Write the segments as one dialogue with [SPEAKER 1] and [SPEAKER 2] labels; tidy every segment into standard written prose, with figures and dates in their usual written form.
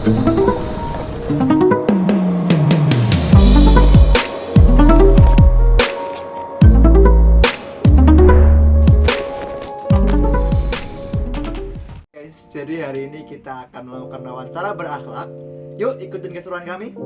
[SPEAKER 1] Jadi hari ini kita akan melakukan wawancara berakhlak. Yuk ikutin keseruan kami.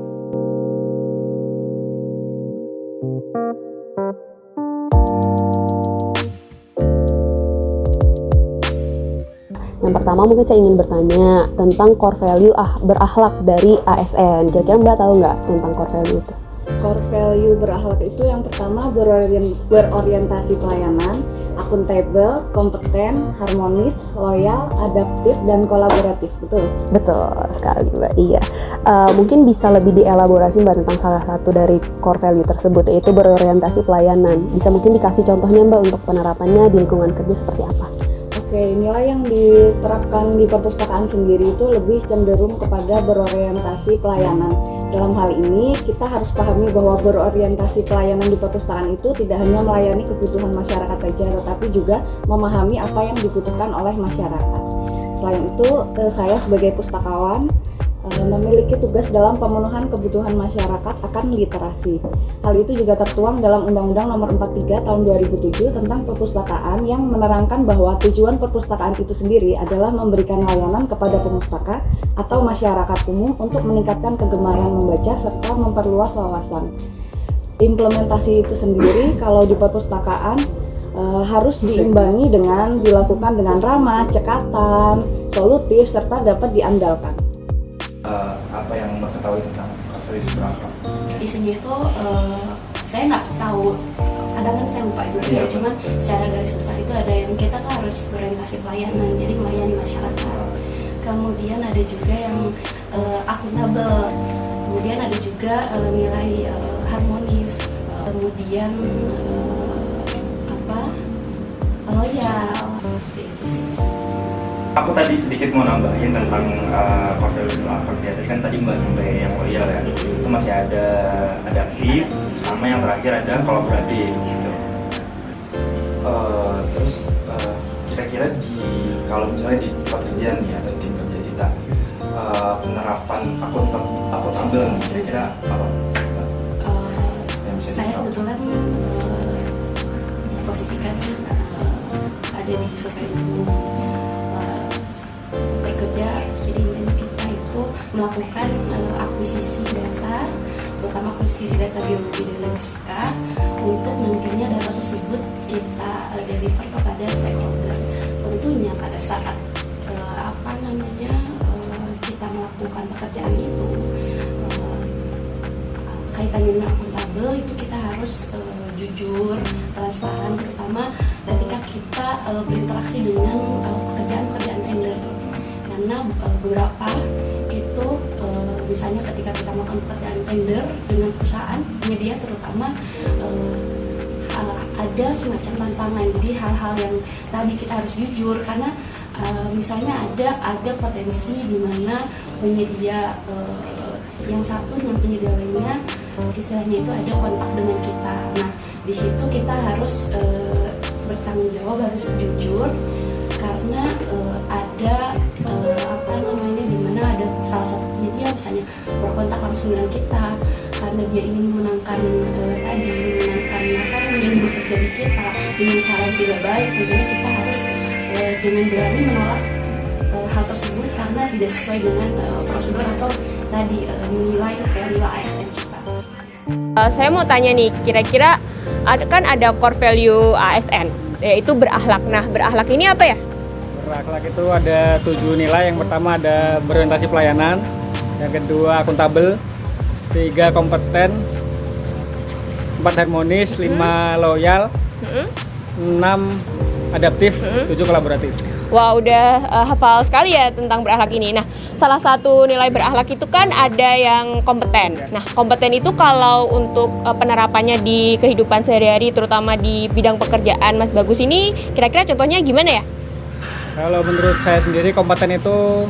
[SPEAKER 2] Yang pertama mungkin saya ingin bertanya tentang core value berakhlak dari ASN. Kira-kira Mbak tahu nggak tentang core value itu?
[SPEAKER 3] Core value berakhlak itu yang pertama berorientasi pelayanan, akuntabel, kompeten, harmonis, loyal, adaptif, dan kolaboratif. Betul?
[SPEAKER 2] Betul sekali Mbak, iya. Mungkin bisa lebih dielaborasi Mbak tentang salah satu dari core value tersebut, yaitu berorientasi pelayanan. Bisa mungkin dikasih contohnya Mbak untuk penerapannya di lingkungan kerja seperti apa?
[SPEAKER 3] Oke, nilai yang diterapkan di perpustakaan sendiri itu lebih cenderung kepada berorientasi pelayanan. Dalam hal ini, kita harus pahami bahwa berorientasi pelayanan di perpustakaan itu tidak hanya melayani kebutuhan masyarakat saja, tetapi juga memahami apa yang dibutuhkan oleh masyarakat. Selain itu, saya sebagai pustakawan memiliki tugas dalam pemenuhan kebutuhan masyarakat akan literasi. Hal itu juga tertuang dalam Undang-Undang Nomor 43 Tahun 2007 tentang perpustakaan yang menerangkan bahwa tujuan perpustakaan itu sendiri adalah memberikan layanan kepada pemustaka atau masyarakat umum untuk meningkatkan kegemaran membaca serta memperluas wawasan. Implementasi itu sendiri kalau di perpustakaan harus diimbangi dengan dilakukan dengan ramah, cekatan, solutif, serta dapat diandalkan.
[SPEAKER 4] Apa yang Mbak ketahui tentang core values berakhlak?
[SPEAKER 5] Di sini itu saya nggak tahu, kadang kan saya lupa juga ya, cuman secara garis besar itu ada yang kita tuh harus berorientasi pelayanan, jadi melayani masyarakat. Kemudian ada juga yang akuntabel, kemudian ada juga nilai harmonis, kemudian loyal, itu sih.
[SPEAKER 4] Aku tadi sedikit mau nambahin tentang core values berakhlak ya. Tadi kan Mbak sampai yang loyal ya. Itu masih ada adaptif, sama yang terakhir ada kolaboratif gitu. Terus kira-kira kalau misalnya di tempat kerja nih atau tim kerja kita penerapan akuntabel nih, kira-kira apa?
[SPEAKER 5] Saya kebetulan diposisikan ada di survei bekerja, jadi kita itu melakukan akuisisi data, terutama akuisisi data geologi dan logistika, untuk nantinya data tersebut kita deliver kepada stakeholder. Tentunya pada saat kita melakukan pekerjaan itu kaitannya dengan akuntabel, itu kita harus jujur, transparan, terutama ketika kita berinteraksi dengan pekerjaan-pekerjaan tender. Karena beberapa itu misalnya ketika kita melakukan pekerjaan tender dengan perusahaan penyedia, terutama ada semacam tantangan. Jadi hal-hal yang tadi kita harus jujur, karena misalnya ada potensi di mana penyedia yang satu dengan penyedia lainnya istilahnya itu ada kontak dengan kita. Nah, di situ kita harus bertanggung jawab, harus jujur, karena ada di mana ada salah satu penyedia misalnya berkontak langsung dengan kita karena dia ingin memenangkan yang terjadi kita dengan cara yang tidak baik. Tentunya kita harus dengan berani menolak hal tersebut karena tidak sesuai dengan prosedur atau tadi menilai value ASN kita.
[SPEAKER 6] Saya mau tanya nih, kira-kira kan ada core value ASN, yaitu berakhlak. Nah, berakhlak ini apa ya?
[SPEAKER 7] Berakhlak itu ada 7 nilai. Yang pertama ada berorientasi pelayanan, yang kedua akuntabel, 3 kompeten, 4 harmonis, 5 loyal, 6 adaptif, 7 kolaboratif.
[SPEAKER 6] Wah, udah hafal sekali ya tentang berakhlak ini. Nah, salah satu nilai berakhlak itu kan ada yang kompeten. Nah, kompeten itu kalau untuk penerapannya di kehidupan sehari-hari, terutama di bidang pekerjaan Mas Bagus ini, kira-kira contohnya gimana ya?
[SPEAKER 7] Kalau menurut saya sendiri, kompeten itu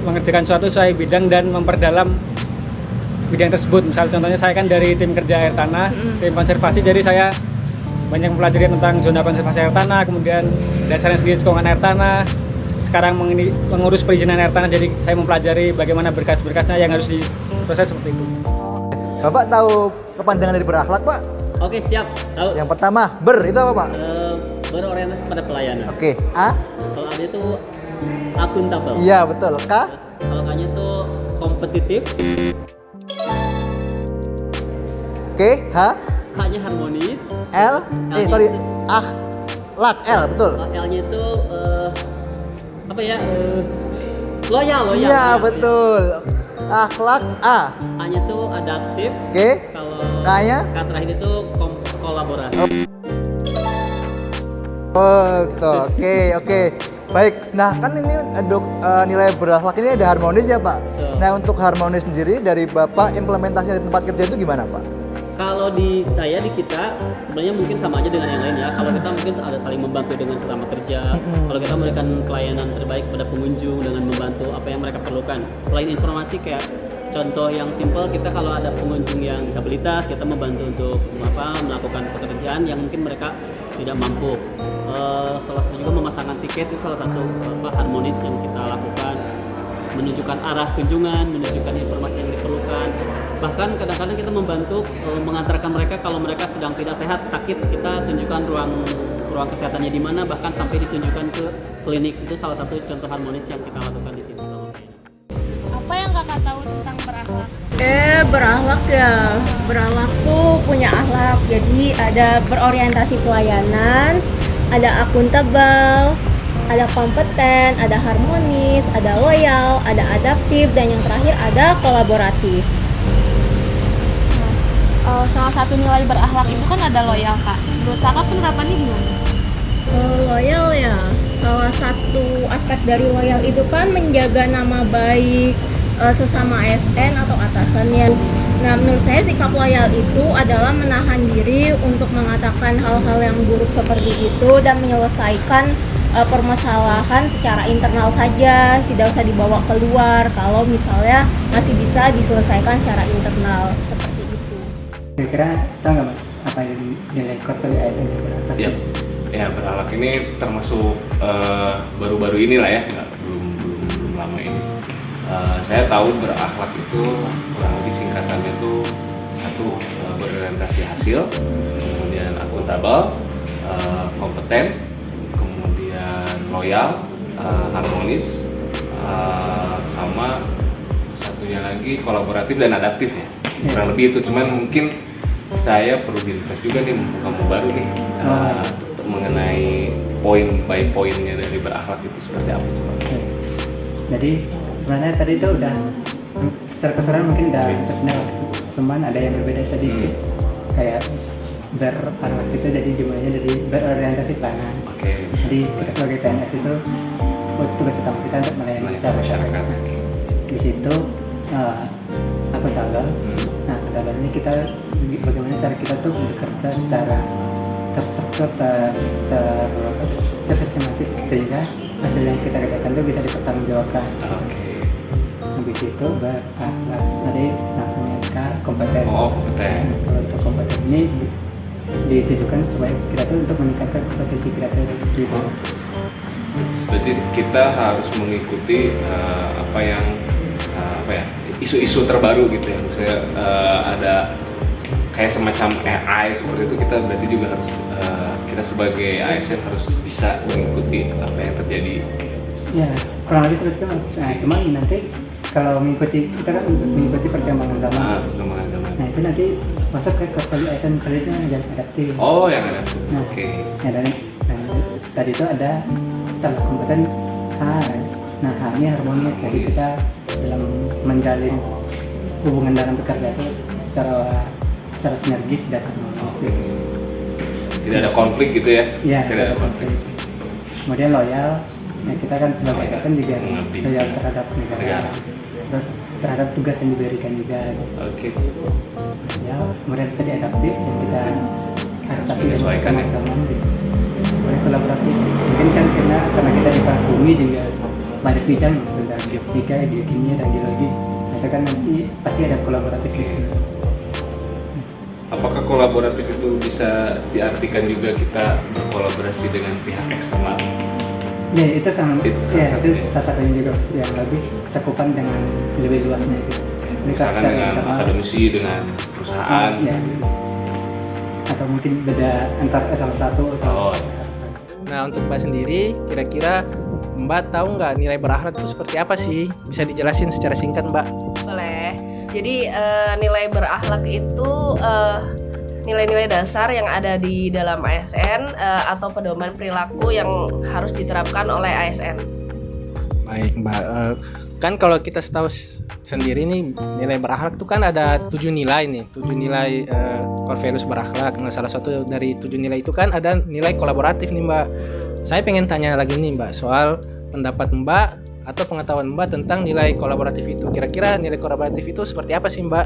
[SPEAKER 7] mengerjakan suatu sesuai bidang dan memperdalam bidang tersebut. Misal contohnya saya kan dari tim kerja air tanah, tim konservasi, jadi saya banyak mempelajari tentang zona konservasi air tanah, kemudian dasarnya sendiri cekungan air tanah, sekarang mengurus perizinan air tanah, jadi saya mempelajari bagaimana berkas-berkasnya yang harus diproses seperti itu.
[SPEAKER 1] Bapak tahu kepanjangan dari berakhlak, Pak?
[SPEAKER 8] Oke, siap. Tahu.
[SPEAKER 1] Yang pertama, ber itu apa, Pak?
[SPEAKER 8] Berorientasi pada pelayanan.
[SPEAKER 1] Oke, A?
[SPEAKER 8] Kalau A itu akuntabel.
[SPEAKER 1] Iya, betul. K?
[SPEAKER 8] Kalau K-nya itu kompetitif.
[SPEAKER 1] Oke, H?
[SPEAKER 8] H-nya harmonis.
[SPEAKER 1] L? Sorry, L, betul.
[SPEAKER 8] L-nya itu apa ya? Loyal.
[SPEAKER 1] Iya, betul. Akhlak A.
[SPEAKER 8] A-nya itu adaptif.
[SPEAKER 1] Oke.
[SPEAKER 8] Kalau
[SPEAKER 1] K-nya?
[SPEAKER 8] K terakhir itu kolaborasi.
[SPEAKER 1] Betul. Oke. Baik. Nah, kan ini nilai berakhlak ini ada harmonis ya, Pak?
[SPEAKER 8] Betul.
[SPEAKER 1] Nah, untuk harmonis sendiri dari Bapak implementasinya di tempat kerja itu gimana, Pak?
[SPEAKER 8] Kalau di kita sebenarnya mungkin sama aja dengan yang lain ya. Kalau kita mungkin ada saling membantu dengan sesama kerja. Kalau kita memberikan pelayanan terbaik pada pengunjung dengan membantu apa yang mereka perlukan. Selain informasi kayak contoh yang simpel, kita kalau ada pengunjung yang disabilitas, kita membantu untuk melakukan pekerjaan yang mungkin mereka tidak mampu. Salah satu juga memasangkan tiket itu salah satu harmonis yang kita lakukan. Menunjukkan arah kunjungan, menunjukkan informasi yang diperlukan. Bahkan kadang-kadang kita membantu mengantarkan mereka kalau mereka sedang tidak sehat, sakit, kita tunjukkan ruang kesehatannya di mana, bahkan sampai ditunjukkan ke klinik. Itu salah satu contoh harmonis yang kita lakukan di sini selama ini.
[SPEAKER 5] Apa yang kakak tahu tentang berakhlak?
[SPEAKER 9] Berakhlak ya. Berakhlak tuh punya akhlak. Jadi ada berorientasi pelayanan, ada akuntabel, ada kompeten, ada harmonis, ada loyal, ada adaptif, dan yang terakhir ada kolaboratif.
[SPEAKER 5] Salah satu nilai berakhlak itu kan ada loyal, Kak. Menurut kakak penerapannya gimana?
[SPEAKER 9] Loyal ya, salah satu aspek dari loyal itu kan menjaga nama baik sesama ASN atau atasannya. Nah, menurut saya sikap loyal itu adalah menahan diri untuk mengatakan hal-hal yang buruk seperti itu dan menyelesaikan permasalahan secara internal saja, tidak usah dibawa keluar kalau misalnya masih bisa diselesaikan secara internal seperti itu.
[SPEAKER 10] Kira-kira tahu nggak Mas apa yang nilai core value ASN itu?
[SPEAKER 11] Ya berakhlak ini termasuk baru-baru inilah ya, belum lama ini. Saya tahu berakhlak itu kurang lebih singkatannya itu satu berorientasi hasil, kemudian akuntabel, kompeten, kemudian loyal, harmonis, sama satunya lagi kolaboratif dan adaptif ya. Kurang lebih itu, cuman mungkin saya perlu di-refresh juga nih, kamu baru nih untuk mengenai poin by poinnya dari berakhlak itu seperti apa coba.
[SPEAKER 10] Jadi sebenarnya tadi itu udah secara keseluruhan mungkin udah terkenal, cuman ada yang berbeda sedikit. Kayak berakhlak itu jadi dimulainya dari berorientasi pelayanan. Jadi kita sebagai PNS itu tugas utama kita untuk melayani masyarakat. Di situ akuntabel. Nah, akuntabel ini kita bagaimana cara kita tuh bekerja secara terstruktur, tersistematis sehingga hasil yang kita kerjakan itu bisa dipertanggungjawabkan. Habis itu berakhlak. Tadi langsungnya ke kompeten.
[SPEAKER 11] Kompeten.
[SPEAKER 10] Kalau untuk kompeten ini ditujukan supaya kita tuh untuk meningkatkan kompetensi kita sendiri.
[SPEAKER 11] Berarti kita harus mengikuti isu-isu terbaru gitu ya. Misalnya ada kayak semacam AI seperti itu, kita berarti juga harus kita sebagai ASN harus bisa mengikuti apa yang terjadi.
[SPEAKER 10] Ya, kurang lebih seperti itu Mas. Nah, cuman nanti kalau mengikuti, kita kan mengikuti perkembangan zaman. Nah, itu nanti masuk ke value ASN selanjutnya yang adaptif.
[SPEAKER 11] Yang adaptif.
[SPEAKER 10] Nah, ya, dan tadi itu ada setelah kompeten H. Nah, H ini harmonis. Jadi kita dalam menjalin hubungan dalam bekerja itu secara sinergis dan harmonis.
[SPEAKER 11] Tidak ada konflik gitu ya?
[SPEAKER 10] Iya,
[SPEAKER 11] tidak ada konflik.
[SPEAKER 10] Kemudian loyal. Nah, kita kan sebagai ASN juga loyal terhadap negara. Terus terhadap tugas yang diberikan juga. Ya, kemudian tadi adaptif yang kita adaptasi
[SPEAKER 11] sesuaikan ya.
[SPEAKER 10] Zaman kemudian kolaboratif. Mungkin kan karena kita di kelas bumi juga banyak bidang sudah fisika, biokimia dan geologi. Itu kan nanti pasti ada kolaboratif di sini.
[SPEAKER 11] Apakah kolaboratif itu bisa diartikan juga kita berkolaborasi dengan pihak eksternal?
[SPEAKER 10] Ya itu sama
[SPEAKER 11] Itu salah
[SPEAKER 10] ya, itu
[SPEAKER 11] satunya.
[SPEAKER 10] salah satunya juga yang lebih cakupan dengan lebih luasnya itu.
[SPEAKER 11] Misalkan dengan akademisi, dengan perusahaan.
[SPEAKER 10] Ya. Atau mungkin beda antar S1 atau
[SPEAKER 11] Oh.
[SPEAKER 12] Nah, untuk Mbak sendiri, kira-kira Mbak tahu nggak nilai berakhlak itu seperti apa sih? Bisa dijelasin secara singkat, Mbak?
[SPEAKER 13] Boleh. Jadi nilai berakhlak itu nilai-nilai dasar yang ada di dalam ASN atau pedoman perilaku yang harus diterapkan oleh ASN.
[SPEAKER 12] Baik, Mbak. Kan kalau kita tahu sendiri nih, nilai berakhlak itu kan ada 7 nilai nih, 7 nilai core values berakhlak. Nah, salah satu dari 7 nilai itu kan ada nilai kolaboratif nih, Mbak. Saya pengen tanya lagi nih, Mbak, soal pendapat Mbak atau pengetahuan Mbak tentang nilai kolaboratif itu. Kira-kira nilai kolaboratif itu seperti apa sih, Mbak?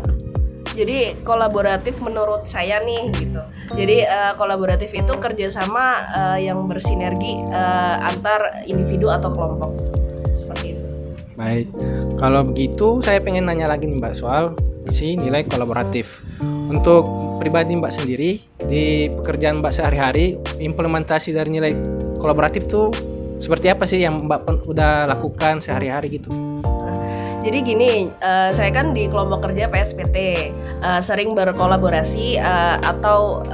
[SPEAKER 13] Jadi kolaboratif menurut saya nih gitu. Jadi kolaboratif itu kerjasama yang bersinergi antar individu atau kelompok seperti itu.
[SPEAKER 12] Baik, kalau begitu saya pengen nanya lagi nih Mbak soal si nilai kolaboratif. Untuk pribadi Mbak sendiri, di pekerjaan Mbak sehari-hari, implementasi dari nilai kolaboratif tuh seperti apa sih yang Mbak udah lakukan sehari-hari gitu?
[SPEAKER 13] Jadi gini, saya kan di kelompok kerja PSPT sering berkolaborasi atau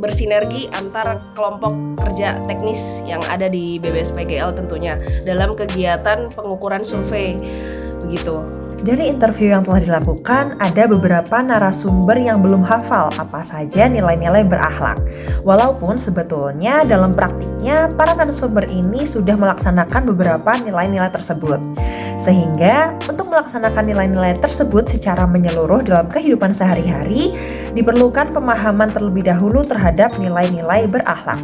[SPEAKER 13] bersinergi antar kelompok kerja teknis yang ada di BBSPGL tentunya dalam kegiatan pengukuran survei begitu.
[SPEAKER 14] Dari interview yang telah dilakukan, ada beberapa narasumber yang belum hafal apa saja nilai-nilai berakhlak. Walaupun sebetulnya dalam praktiknya para narasumber ini sudah melaksanakan beberapa nilai-nilai tersebut. Sehingga untuk melaksanakan nilai-nilai tersebut secara menyeluruh dalam kehidupan sehari-hari, diperlukan pemahaman terlebih dahulu terhadap nilai-nilai berakhlak.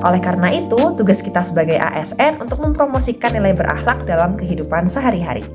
[SPEAKER 14] Oleh karena itu, tugas kita sebagai ASN untuk mempromosikan nilai berakhlak dalam kehidupan sehari-hari.